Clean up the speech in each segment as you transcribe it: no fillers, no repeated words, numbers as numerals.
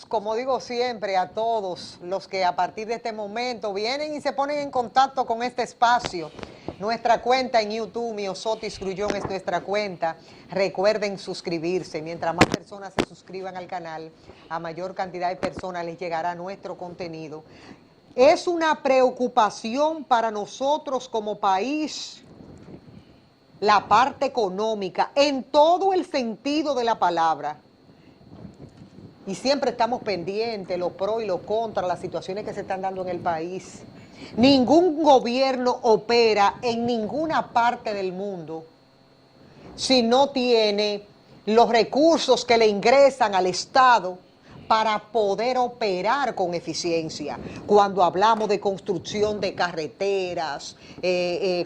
Como digo siempre, a todos los que a partir de este momento vienen y se ponen en contacto con este espacio. Nuestra cuenta en YouTube, Miosotis Grullón, es nuestra cuenta. Recuerden suscribirse. Mientras más personas se suscriban al canal, a mayor cantidad de personas les llegará nuestro contenido. Es una preocupación para nosotros como país la parte económica, en todo el sentido de la palabra. Y siempre estamos pendientes, los pros y los contras, las situaciones que se están dando en el país. Ningún gobierno opera en ninguna parte del mundo si no tiene los recursos que le ingresan al Estado para poder operar con eficiencia. Cuando hablamos de construcción de carreteras,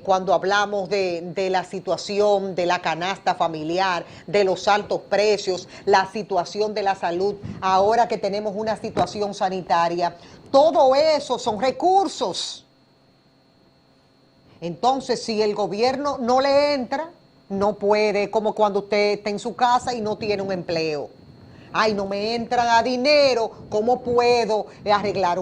cuando hablamos de la situación de la canasta familiar, de los altos precios, la situación de la salud, ahora que tenemos una situación sanitaria, todo eso son recursos. Entonces, si el gobierno no le entra, no puede, como cuando usted está en su casa y no tiene un empleo. Ay, no me entra dinero, ¿cómo puedo arreglar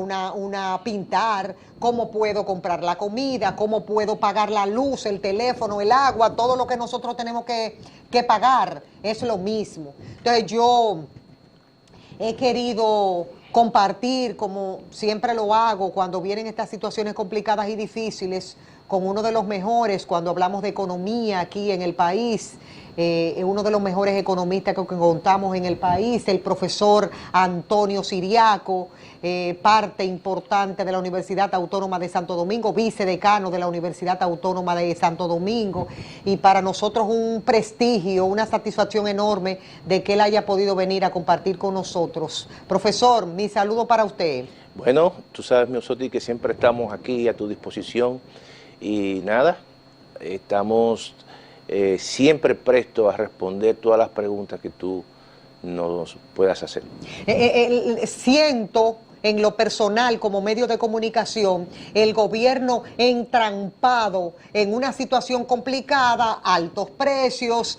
pintar? ¿Cómo puedo comprar la comida? ¿Cómo puedo pagar la luz, el teléfono, el agua? Todo lo que nosotros tenemos que pagar es lo mismo. Entonces yo he querido compartir, como siempre lo hago cuando vienen estas situaciones complicadas y difíciles, con uno de los mejores cuando hablamos de economía aquí en el país, uno de los mejores economistas que contamos en el país, el profesor Antonio Siriaco, parte importante de la Universidad Autónoma de Santo Domingo, vicedecano de la Universidad Autónoma de Santo Domingo, y para nosotros un prestigio, una satisfacción enorme de que él haya podido venir a compartir con nosotros. Profesor, mi saludo para usted. Bueno, tú sabes, Miosotis, que siempre estamos aquí a tu disposición y nada, estamos siempre prestos a responder todas las preguntas que tú nos puedas hacer. Siento en lo personal como medio de comunicación el gobierno entrampado en una situación complicada, altos precios,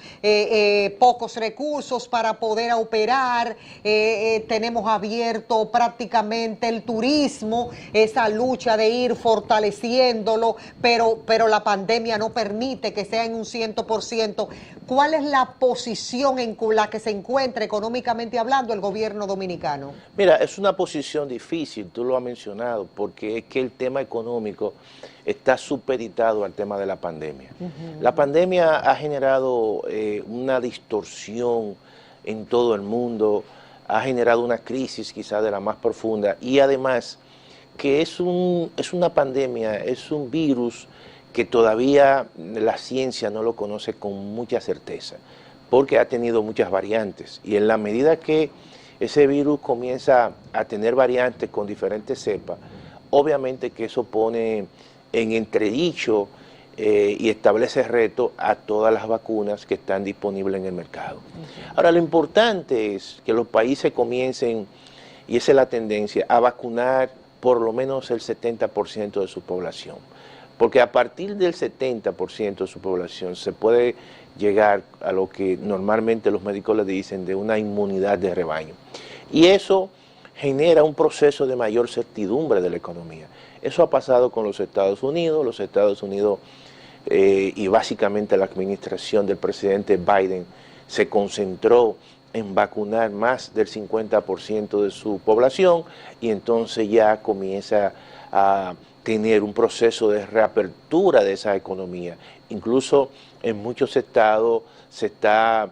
pocos recursos para poder operar, tenemos abierto prácticamente el turismo, esa lucha de ir fortaleciéndolo, pero la pandemia no permite que sea en un 100%. ¿Cuál es la posición en la que se encuentra económicamente hablando el gobierno dominicano? Mira, es una posición difícil, tú lo has mencionado, porque es que el tema económico está supeditado al tema de la pandemia. La pandemia ha generado una distorsión en todo el mundo, ha generado una crisis quizás de la más profunda y además que es una pandemia, es un virus que todavía la ciencia no lo conoce con mucha certeza, porque ha tenido muchas variantes y en la medida que ese virus comienza a tener variantes con diferentes cepas, obviamente que eso pone en entredicho y establece retos a todas las vacunas que están disponibles en el mercado. Ahora, lo importante es que los países comiencen, y esa es la tendencia, a vacunar por lo menos el 70% de su población. Porque a partir del 70% de su población se puede llegar a lo que normalmente los médicos le dicen de una inmunidad de rebaño. Y eso genera un proceso de mayor certidumbre de la economía. Eso ha pasado con los Estados Unidos. Los Estados Unidos y básicamente la administración del presidente Biden se concentró en vacunar más del 50% de su población y entonces ya comienza a tener un proceso de reapertura de esa economía. Incluso en muchos estados se está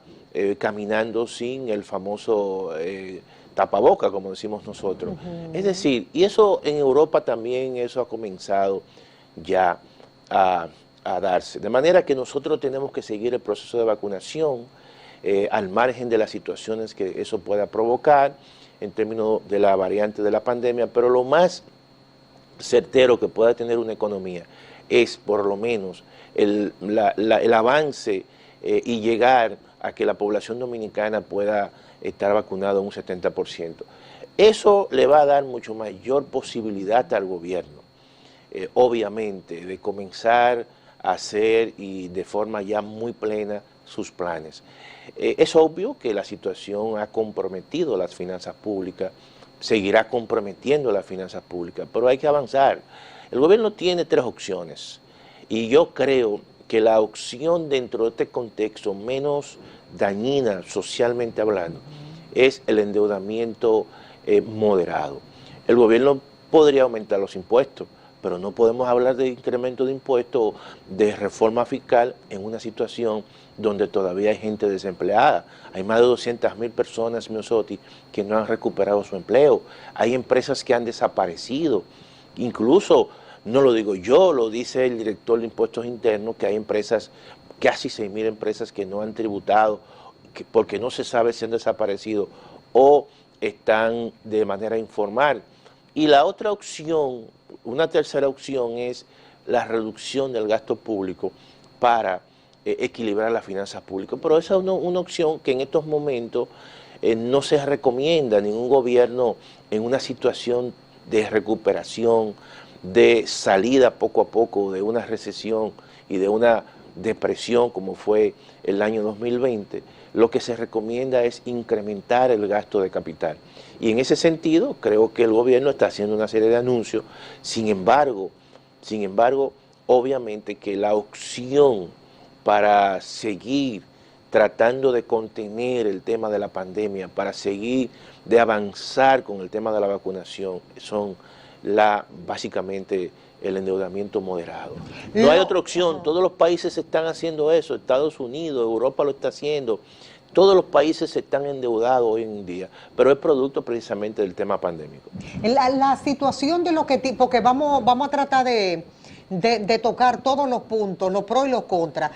caminando sin el famoso tapaboca, como decimos nosotros. Es decir, y eso en Europa también, eso ha comenzado ya a darse. De manera que nosotros tenemos que seguir el proceso de vacunación al margen de las situaciones que eso pueda provocar en términos de la variante de la pandemia, pero lo más certero que pueda tener una economía es por lo menos el avance y llegar a que la población dominicana pueda estar vacunada en un 70%. Eso le va a dar mucho mayor posibilidad al gobierno, obviamente, de comenzar a hacer y de forma ya muy plena sus planes. Es obvio que la situación ha comprometido las finanzas públicas, seguirá comprometiendo las finanzas públicas, pero hay que avanzar. El gobierno tiene tres opciones y yo creo que la opción dentro de este contexto menos dañina socialmente hablando es el endeudamiento moderado. El gobierno podría aumentar los impuestos, pero no podemos hablar de incremento de impuestos, de reforma fiscal en una situación donde todavía hay gente desempleada. Hay más de 200.000 personas, Miosotti, que no han recuperado su empleo. Hay empresas que han desaparecido. Incluso, no lo digo yo, lo dice el director de Impuestos Internos, que hay empresas, casi 6.000 empresas que no han tributado, porque no se sabe si han desaparecido o están de manera informal. Y la otra opción, una tercera opción es la reducción del gasto público para equilibrar las finanzas públicas. Pero esa es una opción que en estos momentos no se recomienda a ningún gobierno en una situación de recuperación, de salida poco a poco de una recesión y de una depresión como fue el año 2020. Lo que se recomienda es incrementar el gasto de capital. Y en ese sentido, creo que el gobierno está haciendo una serie de anuncios. Sin embargo, obviamente que la opción para seguir tratando de contener el tema de la pandemia, para seguir de avanzar con el tema de la vacunación, son básicamente el endeudamiento moderado. No hay otra opción, todos los países están haciendo eso, Estados Unidos, Europa lo está haciendo, todos los países están endeudados hoy en día, pero es producto precisamente del tema pandémico. La situación de lo que, porque vamos a tratar de tocar todos los puntos, los pros y los contras.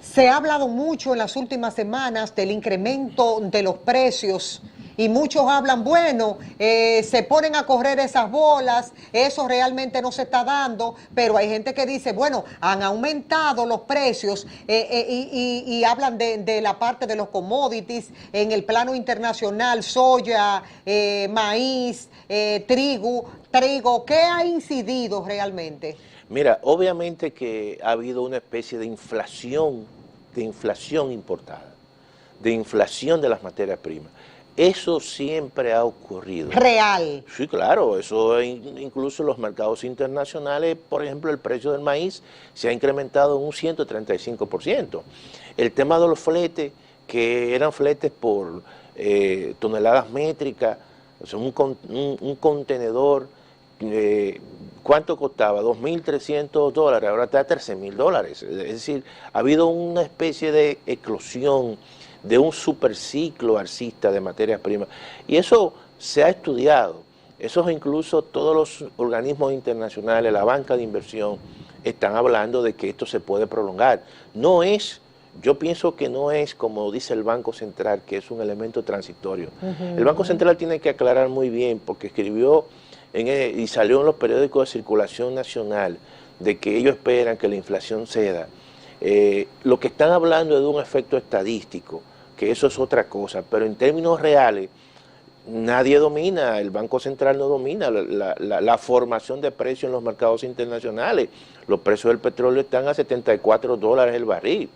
Se ha hablado mucho en las últimas semanas del incremento de los precios y muchos hablan, bueno, se ponen a correr esas bolas, eso realmente no se está dando, pero hay gente que dice, bueno, han aumentado los precios y hablan de la parte de los commodities en el plano internacional, soya, maíz, trigo, ¿qué ha incidido realmente? Mira, obviamente que ha habido una especie de inflación importada, de inflación de las materias primas. Eso siempre ha ocurrido. Real. Sí, claro, eso incluso en los mercados internacionales, por ejemplo, el precio del maíz se ha incrementado en un 135%. El tema de los fletes, que eran fletes por toneladas métricas, o sea, un contenedor, ¿cuánto costaba? $2.300, ahora está a $13.000. Es decir, ha habido una especie de eclosión de un superciclo alcista de materias primas. Y eso se ha estudiado. Eso incluso todos los organismos internacionales, la banca de inversión, están hablando de que esto se puede prolongar. Yo pienso que no es como dice el Banco Central, que es un elemento transitorio. El Banco Central tiene que aclarar muy bien, porque escribió y salió en los periódicos de circulación nacional de que ellos esperan que la inflación ceda. Lo que están hablando es de un efecto estadístico, que eso es otra cosa, pero en términos reales, nadie domina, el Banco Central no domina la formación de precios en los mercados internacionales. Los precios del petróleo están a $74 el barril.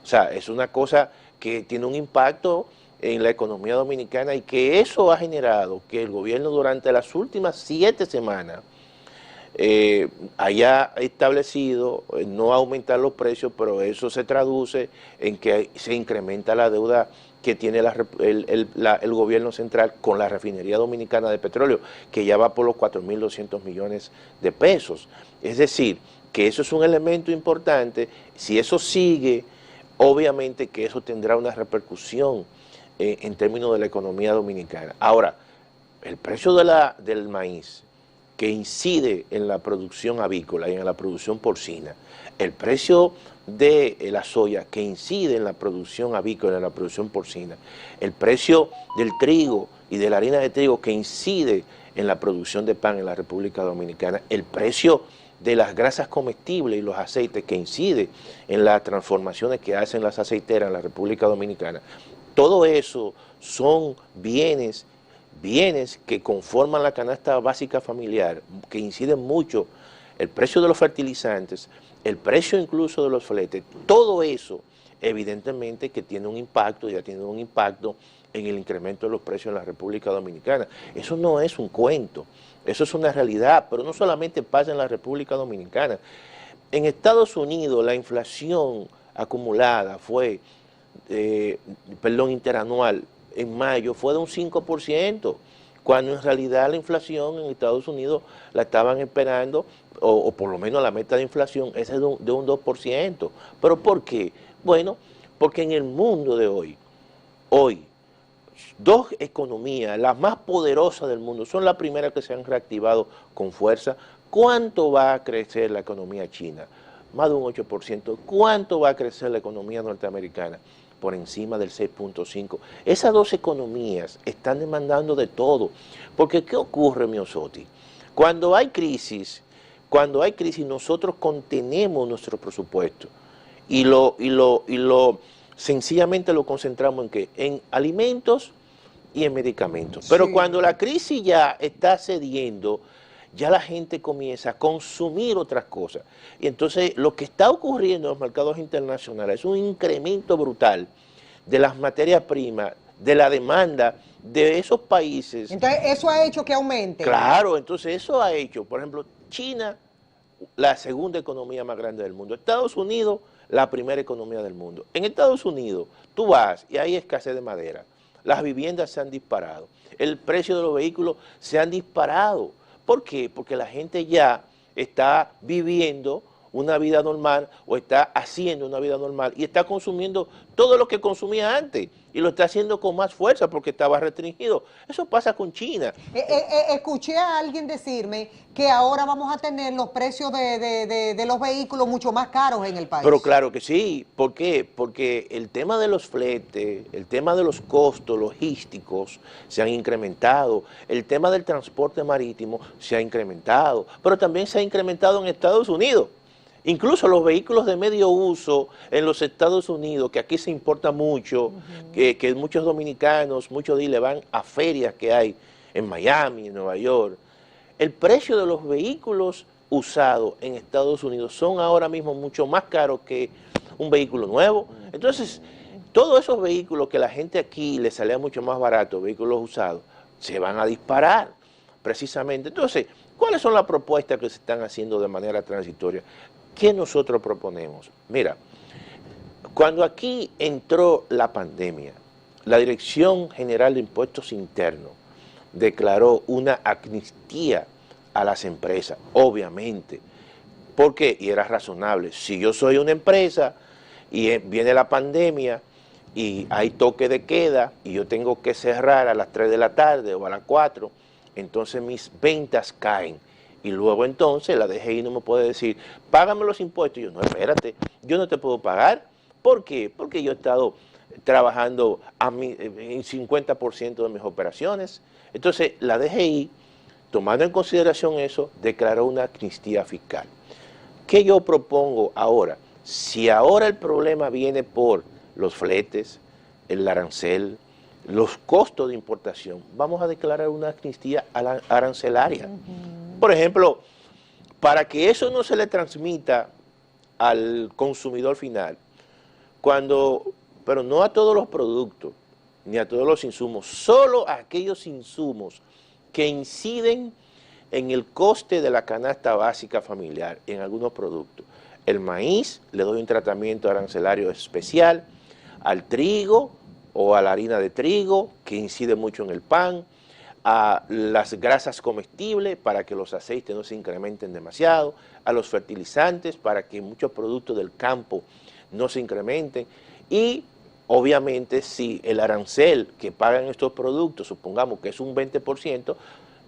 O sea, es una cosa que tiene un impacto en la economía dominicana y que eso ha generado que el gobierno durante las últimas 7 semanas haya establecido no aumentar los precios, pero eso se traduce en que se incrementa la deuda que tiene el gobierno central con la refinería dominicana de petróleo, que ya va por los 4.200 millones de pesos. Es decir, que eso es un elemento importante. Si eso sigue, obviamente que eso tendrá una repercusión en términos de la economía dominicana. Ahora, el precio del maíz, que incide en la producción avícola y en la producción porcina, el precio de la soya, que incide en la producción avícola y en la producción porcina, el precio del trigo y de la harina de trigo, que incide en la producción de pan en la República Dominicana, el precio de las grasas comestibles y los aceites, que incide en las transformaciones que hacen las aceiteras en la República Dominicana. Todo eso son bienes que conforman la canasta básica familiar, que inciden mucho, el precio de los fertilizantes, el precio incluso de los fletes, todo eso evidentemente que tiene un impacto, ya tiene un impacto en el incremento de los precios en la República Dominicana. Eso no es un cuento, eso es una realidad, pero no solamente pasa en la República Dominicana. En Estados Unidos la inflación acumulada fue, interanual, en mayo fue de un 5%, cuando en realidad la inflación en Estados Unidos la estaban esperando, o por lo menos la meta de inflación es de un 2%. ¿Pero por qué? Bueno, porque en el mundo de hoy, dos economías, las más poderosas del mundo, son las primeras que se han reactivado con fuerza. ¿Cuánto va a crecer la economía china? Más de un 8%. ¿Cuánto va a crecer la economía norteamericana? Por encima del 6.5%. Esas dos economías están demandando de todo. Porque ¿qué ocurre, Miosotti? Cuando hay crisis nosotros contenemos nuestro presupuesto y sencillamente lo concentramos en ¿qué? En alimentos y en medicamentos. Pero cuando la crisis ya está cediendo, ya la gente comienza a consumir otras cosas. Y entonces lo que está ocurriendo en los mercados internacionales es un incremento brutal de las materias primas, de la demanda de esos países. Entonces, ¿eso ha hecho que aumente? Claro, entonces eso ha hecho, por ejemplo, China, la segunda economía más grande del mundo. Estados Unidos, la primera economía del mundo. En Estados Unidos, tú vas y hay escasez de madera. Las viviendas se han disparado. El precio de los vehículos se han disparado. ¿Por qué? Porque la gente ya está viviendo una vida normal o está haciendo una vida normal y está consumiendo todo lo que consumía antes y lo está haciendo con más fuerza porque estaba restringido. Eso pasa con China. Escuché a alguien decirme que ahora vamos a tener los precios de los vehículos mucho más caros en el país. Pero claro que sí. ¿Por qué? Porque el tema de los fletes, el tema de los costos logísticos se han incrementado, el tema del transporte marítimo se ha incrementado, pero también se ha incrementado en Estados Unidos. Incluso los vehículos de medio uso en los Estados Unidos, que aquí se importa mucho, que muchos dominicanos, muchos dealers van a ferias que hay en Miami, en Nueva York. El precio de los vehículos usados en Estados Unidos son ahora mismo mucho más caros que un vehículo nuevo. Entonces, todos esos vehículos que la gente aquí le salía mucho más barato, vehículos usados, se van a disparar precisamente. Entonces, ¿cuáles son las propuestas que se están haciendo de manera transitoria? ¿Qué nosotros proponemos? Mira, cuando aquí entró la pandemia, la Dirección General de Impuestos Internos declaró una amnistía a las empresas, obviamente. ¿Por qué? Y era razonable. Si yo soy una empresa y viene la pandemia y hay toque de queda y yo tengo que cerrar a las 3 de la tarde o a las 4, entonces mis ventas caen. Y luego entonces la DGI no me puede decir, págame los impuestos. Y yo, no, espérate, yo no te puedo pagar. ¿Por qué? Porque yo he estado trabajando en 50% de mis operaciones. Entonces la DGI, tomando en consideración eso, declaró una amnistía fiscal. ¿Qué yo propongo ahora? Si ahora el problema viene por los fletes, el arancel, los costos de importación, vamos a declarar una amnistía arancelaria. Por ejemplo, para que eso no se le transmita al consumidor final, pero no a todos los productos, ni a todos los insumos, solo a aquellos insumos que inciden en el coste de la canasta básica familiar en algunos productos. El maíz, le doy un tratamiento arancelario especial, al trigo o a la harina de trigo, que incide mucho en el pan, a las grasas comestibles para que los aceites no se incrementen demasiado, a los fertilizantes para que muchos productos del campo no se incrementen y obviamente si el arancel que pagan estos productos, supongamos que es un 20%,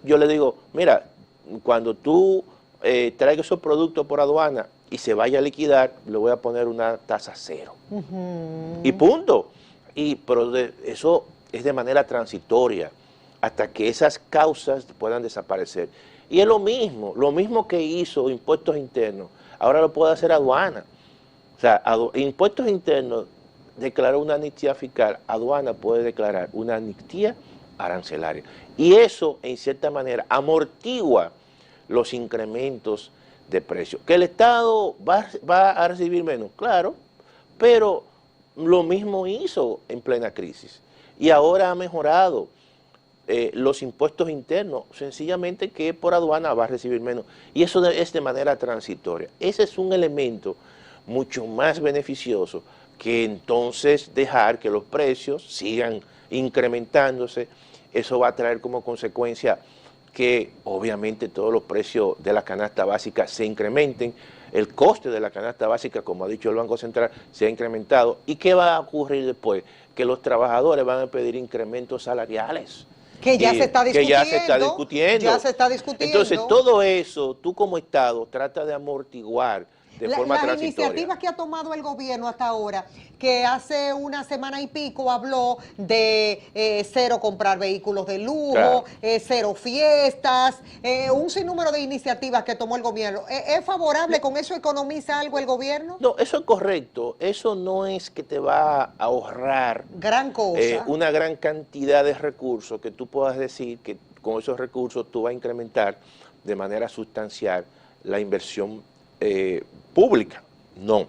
yo le digo, mira, cuando tú traigas esos productos por aduana y se vaya a liquidar, le voy a poner una tasa cero. Y punto. Pero eso es de manera transitoria, hasta que esas causas puedan desaparecer. Y es lo mismo que hizo Impuestos Internos, ahora lo puede hacer aduana. O sea, Impuestos Internos declaró una amnistía fiscal, aduana puede declarar una amnistía arancelaria. Y eso, en cierta manera, amortigua los incrementos de precios. ¿Que el Estado va a recibir menos? Claro, pero lo mismo hizo en plena crisis. Y ahora ha mejorado los impuestos internos, sencillamente que por aduana va a recibir menos. Y eso es de manera transitoria. Ese es un elemento mucho más beneficioso que entonces dejar que los precios sigan incrementándose. Eso va a traer como consecuencia que obviamente todos los precios de la canasta básica se incrementen, el coste de la canasta básica, como ha dicho el Banco Central, se ha incrementado. ¿Y qué va a ocurrir después? Que los trabajadores van a pedir incrementos salariales. Que ya se está discutiendo. Que ya se está discutiendo. Ya se está discutiendo. Entonces, todo eso, tú como Estado, trata de amortiguar de forma las transitoria. iniciativas que ha tomado el gobierno hasta ahora, que hace una semana y pico habló de cero comprar vehículos de lujo, Claro. Cero fiestas, un sinnúmero de iniciativas que tomó el gobierno. ¿Es favorable? ¿Con eso economiza algo el gobierno? No, eso es correcto. Eso no es que te va a ahorrar Gran cosa. una gran cantidad de recursos que tú puedas decir que con esos recursos tú vas a incrementar de manera sustancial la inversión pública. No.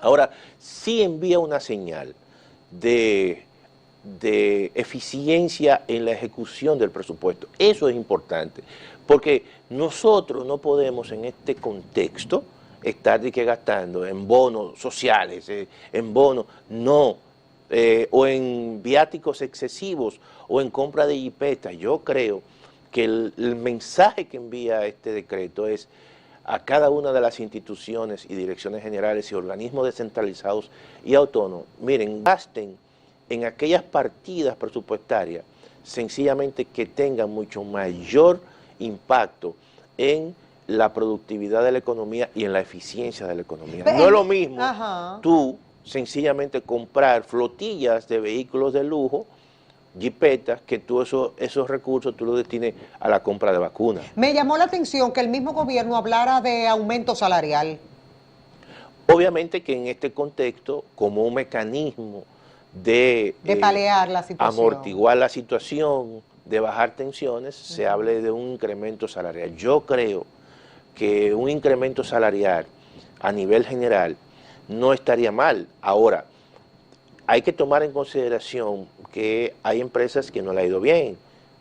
Ahora, sí envía una señal de eficiencia en la ejecución del presupuesto. Eso es importante, porque nosotros no podemos en este contexto estar gastando en bonos sociales, en bonos, no, o en viáticos excesivos, o en compra de jipetas. Yo creo que el mensaje que envía este decreto es a cada una de las instituciones y direcciones generales y organismos descentralizados y autónomos, miren, gasten en aquellas partidas presupuestarias sencillamente que tengan mucho mayor impacto en la productividad de la economía y en la eficiencia de la economía. No es lo mismo tú sencillamente comprar flotillas de vehículos de lujo, jipetas, que tú esos recursos tú los destines a la compra de vacunas. Me llamó la atención que el mismo gobierno hablara de aumento salarial. Obviamente que en este contexto, como un mecanismo de paliar la situación, amortiguar la situación, de bajar tensiones, se hable de un incremento salarial. Yo creo que un incremento salarial a nivel general no estaría mal. Ahora, hay que tomar en consideración que hay empresas que no le ha ido bien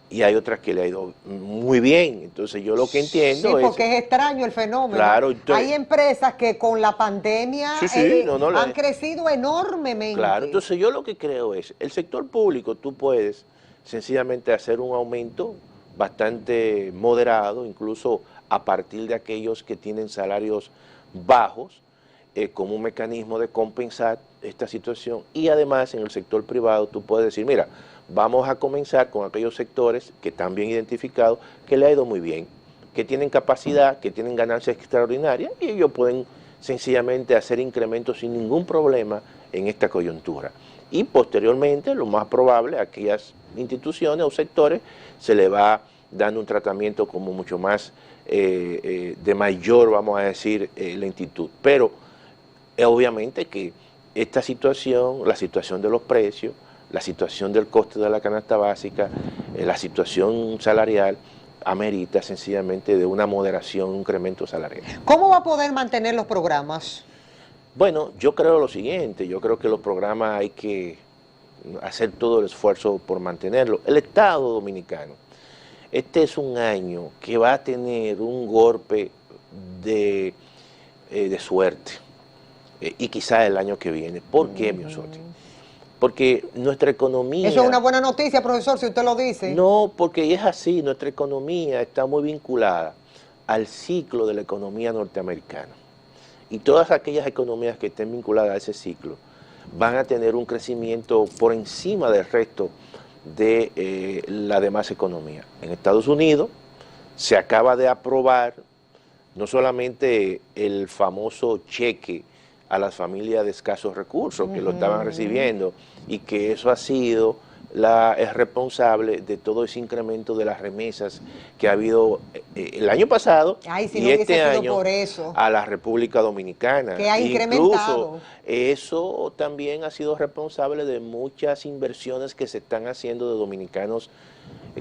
y hay otras que le ha ido muy bien. Entonces yo lo que entiendo sí, porque es extraño el fenómeno. Claro, entonces, hay empresas que con la pandemia han crecido enormemente. Claro, entonces yo lo que creo es, el sector público tú puedes sencillamente hacer un aumento bastante moderado, incluso a partir de aquellos que tienen salarios bajos, como un mecanismo de compensar esta situación. Y además en el sector privado tú puedes decir, mira, vamos a comenzar con aquellos sectores que están bien identificados, que le ha ido muy bien, que tienen capacidad, que tienen ganancias extraordinarias, y ellos pueden sencillamente hacer incrementos sin ningún problema en esta coyuntura. Y posteriormente, lo más probable, a aquellas instituciones o sectores se le va dando un tratamiento como mucho más de mayor, vamos a decir, lentitud. Pero obviamente que esta situación, la situación de los precios, la situación del coste de la canasta básica, la situación salarial, amerita sencillamente de una moderación, un incremento salarial. ¿Cómo va a poder mantener los programas? Bueno, yo creo lo siguiente, yo creo que los programas hay que hacer todo el esfuerzo por mantenerlos. El Estado dominicano, este es un año que va a tener un golpe de suerte, y quizás el año que viene. ¿Por qué, Miosotti? Porque nuestra economía... Eso es una buena noticia, profesor, si usted lo dice. No, porque es así, nuestra economía está muy vinculada al ciclo de la economía norteamericana. Y todas aquellas economías que estén vinculadas a ese ciclo van a tener un crecimiento por encima del resto de la demás economía. En Estados Unidos se acaba de aprobar no solamente el famoso cheque a las familias de escasos recursos que lo estaban recibiendo, y que eso ha sido es responsable de todo ese incremento de las remesas que ha habido el año pasado y este año por eso, a la República Dominicana. Que ha incrementado. Incluso eso también ha sido responsable de muchas inversiones que se están haciendo de dominicanos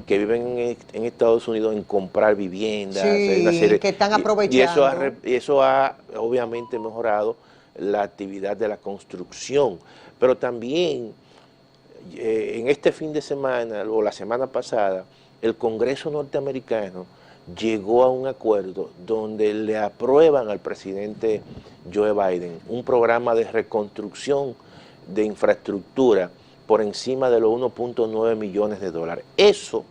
que viven en Estados Unidos en comprar viviendas, sí, que están aprovechando. Y eso ha obviamente mejorado la actividad de la construcción, pero también en este fin de semana o la semana pasada, el Congreso norteamericano llegó a un acuerdo donde le aprueban al presidente Joe Biden un programa de reconstrucción de infraestructura por encima de los 1.9 millones de dólares. Eso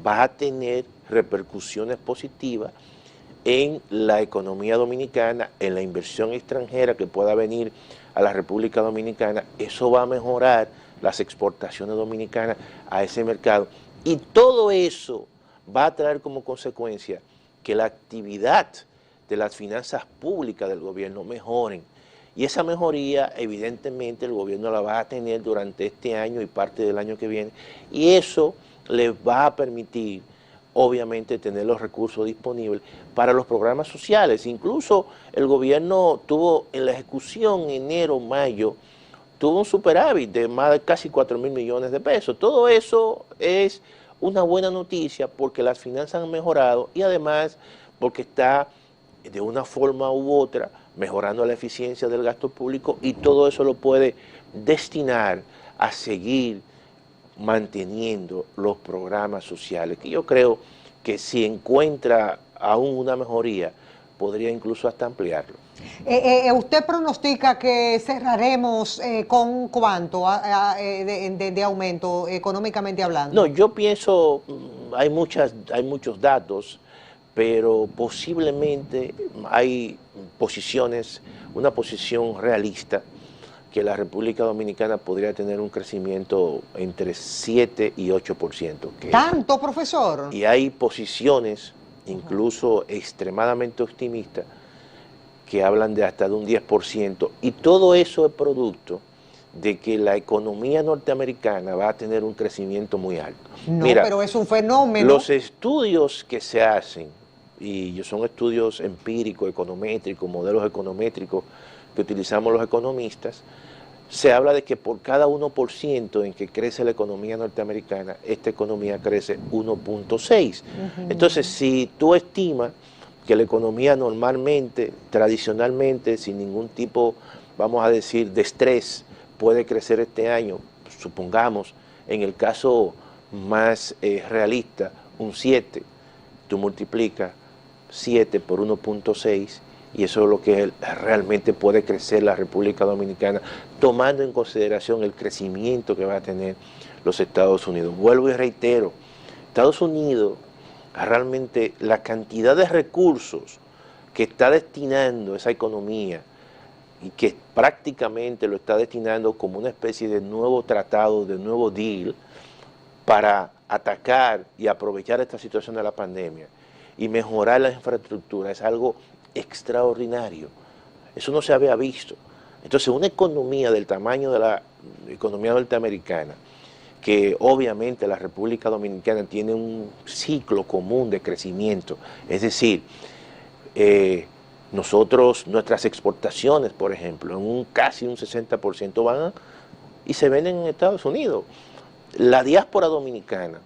va a tener repercusiones positivas en la economía dominicana, en la inversión extranjera que pueda venir a la República Dominicana. Eso va a mejorar las exportaciones dominicanas a ese mercado. Y todo eso va a traer como consecuencia que la actividad de las finanzas públicas del gobierno mejoren. Y esa mejoría, evidentemente, el gobierno la va a tener durante este año y parte del año que viene. Y eso les va a permitir, obviamente, tener los recursos disponibles para los programas sociales. Incluso el gobierno tuvo en la ejecución enero, mayo, tuvo un superávit de más de casi 4.000 millones de pesos. Todo eso es una buena noticia porque las finanzas han mejorado y además porque está de una forma u otra mejorando la eficiencia del gasto público, y todo eso lo puede destinar a seguir manteniendo los programas sociales, que yo creo que si encuentra aún una mejoría, podría incluso hasta ampliarlo. ¿Usted pronostica que cerraremos con cuánto de aumento económicamente hablando? No, yo pienso, hay muchos datos, pero posiblemente hay una posición realista que la República Dominicana podría tener un crecimiento entre 7 y 8%. ¿Tanto, profesor? Y hay posiciones, incluso extremadamente optimistas, que hablan de hasta de un 10%, y todo eso es producto de que la economía norteamericana va a tener un crecimiento muy alto. No, mira, pero es un fenómeno. Los estudios que se hacen, y son estudios empíricos, econométricos, modelos econométricos que utilizamos los economistas, se habla de que por cada 1% en que crece la economía norteamericana, esta economía crece 1.6. Entonces, si tú estimas que la economía normalmente, tradicionalmente, sin ningún tipo, vamos a decir, de estrés, puede crecer este año, supongamos, en el caso más realista, un 7, tú multiplicas 7 por 1.6, y eso es lo que realmente puede crecer la República Dominicana, tomando en consideración el crecimiento que va a tener los Estados Unidos. Vuelvo y reitero, Estados Unidos, realmente la cantidad de recursos que está destinando esa economía, y que prácticamente lo está destinando como una especie de nuevo tratado, de nuevo deal, para atacar y aprovechar esta situación de la pandemia y mejorar la infraestructura, es algo extraordinario. Eso no se había visto. Entonces, una economía del tamaño de la economía norteamericana, que obviamente la República Dominicana tiene un ciclo común de crecimiento, es decir, nuestras exportaciones, por ejemplo, en casi un 60% van y se venden en Estados Unidos. La diáspora dominicana,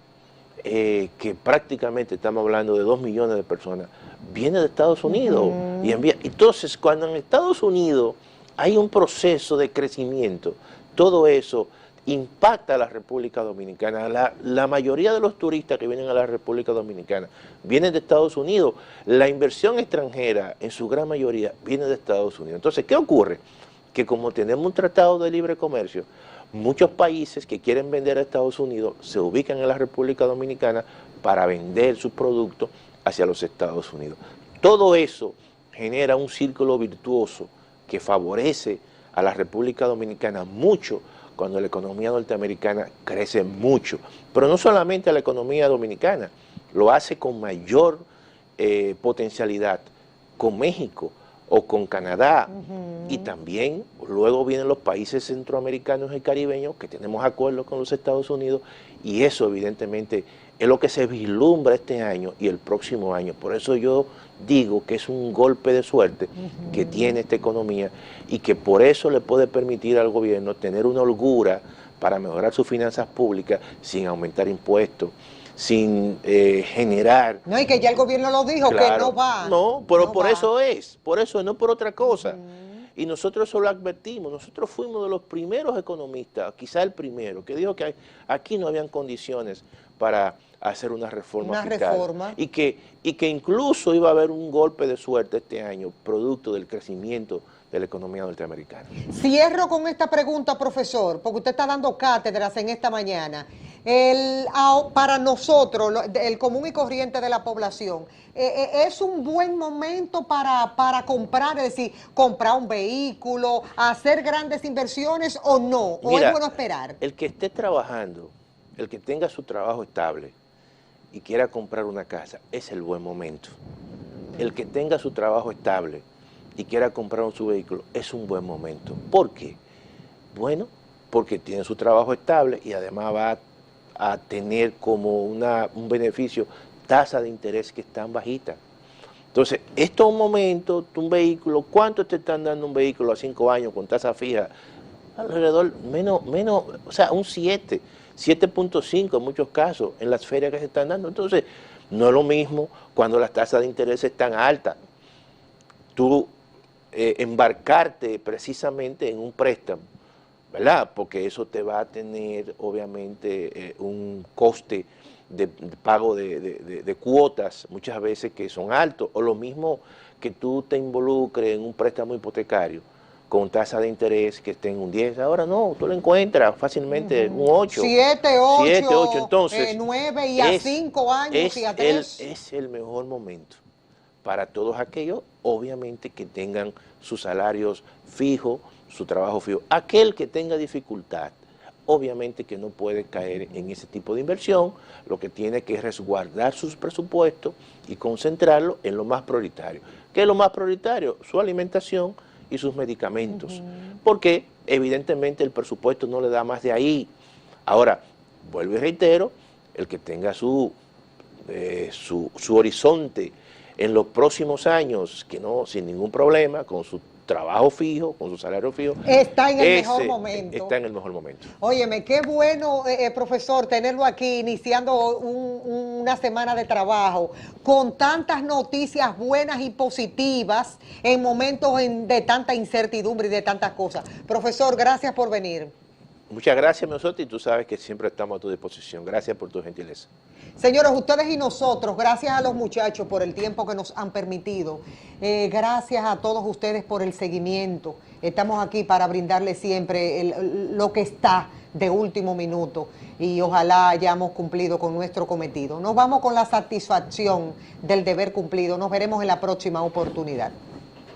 que prácticamente estamos hablando de 2 millones de personas, viene de Estados Unidos y envía. Entonces, cuando en Estados Unidos hay un proceso de crecimiento, todo eso impacta a la República Dominicana. La mayoría de los turistas que vienen a la República Dominicana vienen de Estados Unidos. La inversión extranjera, en su gran mayoría, viene de Estados Unidos. Entonces, ¿qué ocurre? Que como tenemos un tratado de libre comercio, muchos países que quieren vender a Estados Unidos se ubican en la República Dominicana para vender sus productos hacia los Estados Unidos. Todo eso genera un círculo virtuoso que favorece a la República Dominicana mucho cuando la economía norteamericana crece mucho. Pero no solamente a la economía dominicana, lo hace con mayor potencialidad con México o con Canadá, y también luego vienen los países centroamericanos y caribeños que tenemos acuerdos con los Estados Unidos, y eso evidentemente es lo que se vislumbra este año y el próximo año. Por eso yo digo que es un golpe de suerte que tiene esta economía, y que por eso le puede permitir al gobierno tener una holgura para mejorar sus finanzas públicas sin aumentar impuestos, sin generar... No, y que ya el gobierno lo dijo, claro, que no va. No, pero no por va. eso no por otra cosa. Y nosotros eso lo advertimos. Nosotros fuimos de los primeros economistas, quizá el primero, que dijo que aquí no habían condiciones para hacer una reforma fiscal. Y que incluso iba a haber un golpe de suerte este año, producto del crecimiento de la economía norteamericana. Cierro con esta pregunta, profesor, porque usted está dando cátedras en esta mañana. Para nosotros, el común y corriente de la población, ¿es un buen momento para comprar, es decir, comprar un vehículo, hacer grandes inversiones o no? ¿O Mira, es bueno esperar? El que esté trabajando, el que tenga su trabajo estable y quiera comprar una casa, es el buen momento. El que tenga su trabajo estable y quiera comprar su vehículo, es un buen momento. ¿Por qué? Bueno, porque tiene su trabajo estable y además va a tener como un beneficio tasa de interés que están bajitas. Entonces, esto es un momento, un vehículo, ¿cuánto te están dando un vehículo a 5 años con tasa fija? Alrededor, o sea, un 7, 7.5 en muchos casos, en las ferias que se están dando. Entonces, no es lo mismo cuando las tasas de interés están altas. Tú embarcarte precisamente en un préstamo, ¿verdad? Porque eso te va a tener, obviamente, un coste de pago de cuotas, muchas veces que son altos, o lo mismo que tú te involucres en un préstamo hipotecario con tasa de interés que esté en un 10, ahora no, tú lo encuentras fácilmente en un 8. 7, 8, entonces 9 y a 5 años y a 3. Es el mejor momento para todos aquellos, obviamente, que tengan sus salarios fijos, su trabajo fijo. Aquel que tenga dificultad, obviamente que no puede caer en ese tipo de inversión, lo que tiene que resguardar sus presupuestos y concentrarlo en lo más prioritario. ¿Qué es lo más prioritario? Su alimentación y sus medicamentos, porque evidentemente el presupuesto no le da más de ahí. Ahora, vuelvo y reitero, el que tenga su horizonte en los próximos años, que no, sin ningún problema, con su trabajo fijo, con su salario fijo. Está en el mejor momento. Está en el mejor momento. Óyeme, qué bueno, profesor, tenerlo aquí iniciando una semana de trabajo con tantas noticias buenas y positivas en momentos de tanta incertidumbre y de tantas cosas. Profesor, gracias por venir. Muchas gracias, Miosotis, y tú sabes que siempre estamos a tu disposición. Gracias por tu gentileza. Señores, ustedes y nosotros, gracias a los muchachos por el tiempo que nos han permitido. Gracias a todos ustedes por el seguimiento. Estamos aquí para brindarles siempre lo que está de último minuto y ojalá hayamos cumplido con nuestro cometido. Nos vamos con la satisfacción del deber cumplido. Nos veremos en la próxima oportunidad.